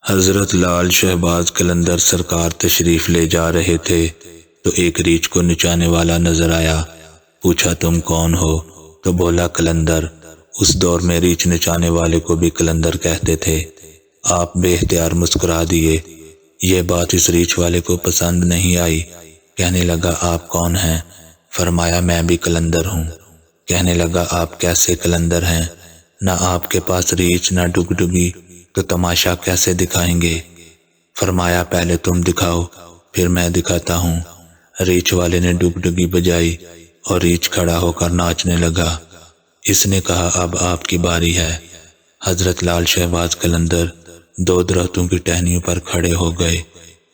حضرت لال شہباز قلندر سرکار تشریف لے جا رہے تھے تو ایک ریچھ کو نچانے والا نظر آیا۔ پوچھا تم کون ہو؟ تو بولا قلندر۔ اس دور میں ریچھ نچانے والے کو بھی قلندر کہتے تھے۔ آپ بے اختیار مسکرا دیے۔ یہ بات اس ریچھ والے کو پسند نہیں آئی۔ کہنے لگا آپ کون ہیں؟ فرمایا میں بھی قلندر ہوں۔ کہنے لگا آپ کیسے قلندر ہیں؟ نہ آپ کے پاس ریچھ نہ ڈگڈگی، تو تماشا کیسے دکھائیں گے؟ فرمایا پہلے تم دکھاؤ پھر میں دکھاتا ہوں۔ ریچھ والے نے ڈگڈگی بجائی اور ریچھ کھڑا ہو کر ناچنے لگا۔ اس نے کہا اب آپ کی باری ہے۔ حضرت لال شہباز قلندر دو درختوں کی ٹہنیوں پر کھڑے ہو گئے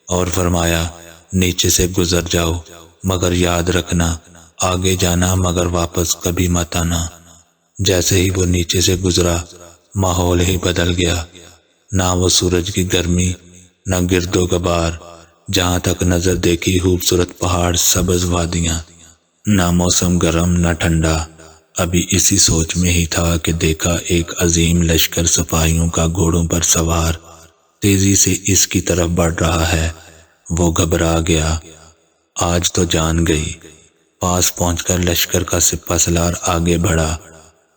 اور فرمایا نیچے سے گزر جاؤ، مگر یاد رکھنا آگے جانا مگر واپس کبھی مت آنا۔ جیسے ہی وہ نیچے سے گزرا ماحول ہی بدل گیا۔ نہ وہ سورج کی گرمی، نہ گرد و غبار، جہاں تک نظر دیکھی خوبصورت پہاڑ، سبز وادیاں، نہ موسم گرم نہ ٹھنڈا۔ ابھی اسی سوچ میں ہی تھا کہ دیکھا ایک عظیم لشکر سپاہیوں کا گھوڑوں پر سوار تیزی سے اس کی طرف بڑھ رہا ہے۔ وہ گھبرا گیا، آج تو جان گئی۔ پاس پہنچ کر لشکر کا سپہ سالار آگے بڑھا۔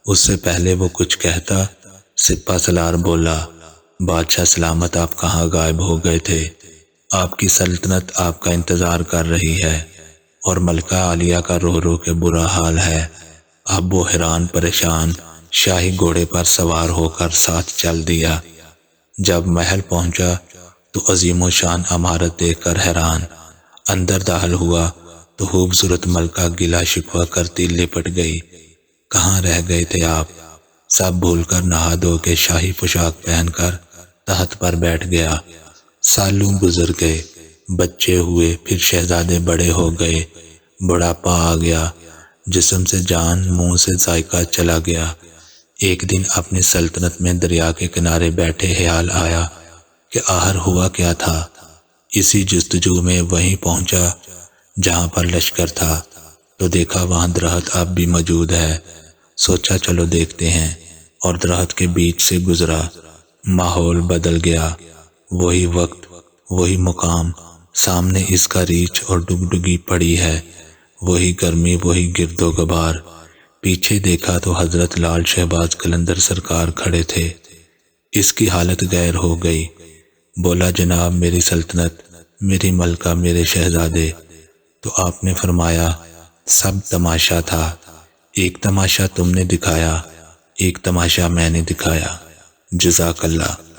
اس سے پہلے وہ کچھ کہتا، سپہ سالار بولا بادشاہ سلامت آپ کہاں غائب ہو گئے تھے؟ آپ کی سلطنت آپ کا انتظار کر رہی ہے اور ملکہ عالیہ کا رو رو کے برا حال ہے۔ اب وہ حیران پریشان شاہی گھوڑے پر سوار ہو کر ساتھ چل دیا۔ جب محل پہنچا تو عظیم و شان عمارت دیکھ کر حیران۔ اندر داخل ہوا تو خوبصورت ملکہ گلا شکوہ کرتی لپٹ گئی۔ کہاں رہ گئے تھے آپ؟ سب بھول کر نہا دھو کے شاہی پوشاک پہن کر تخت پر بیٹھ گیا۔ سالوں گزر گئے، بچے ہوئے، پھر شہزادے بڑے ہو گئے، بڑھاپا آ گیا، جسم سے جان، منہ سے ذائقہ چلا گیا۔ ایک دن اپنی سلطنت میں دریا کے کنارے بیٹھے خیال آیا کہ آخر ہوا کیا تھا۔ اسی جستجو میں وہیں پہنچا جہاں پر لشکر تھا، تو دیکھا وہاں درخت اب بھی موجود ہے۔ سوچا چلو دیکھتے ہیں، اور درخت کے بیچ سے گزرا۔ ماحول بدل گیا، وہی وقت، وہی مقام، سامنے اس کا ریچھ اور ڈگڈگی پڑی ہے، وہی گرمی، وہی گرد و غبار۔ پیچھے دیکھا تو حضرت لال شہباز قلندر سرکار کھڑے تھے۔ اس کی حالت غیر ہو گئی۔ بولا جناب میری سلطنت، میری ملکہ، میرے شہزادے۔ تو آپ نے فرمایا سب تماشا تھا، ایک تماشا تم نے دکھایا، ایک تماشا میں نے دکھایا۔ جزاک اللہ۔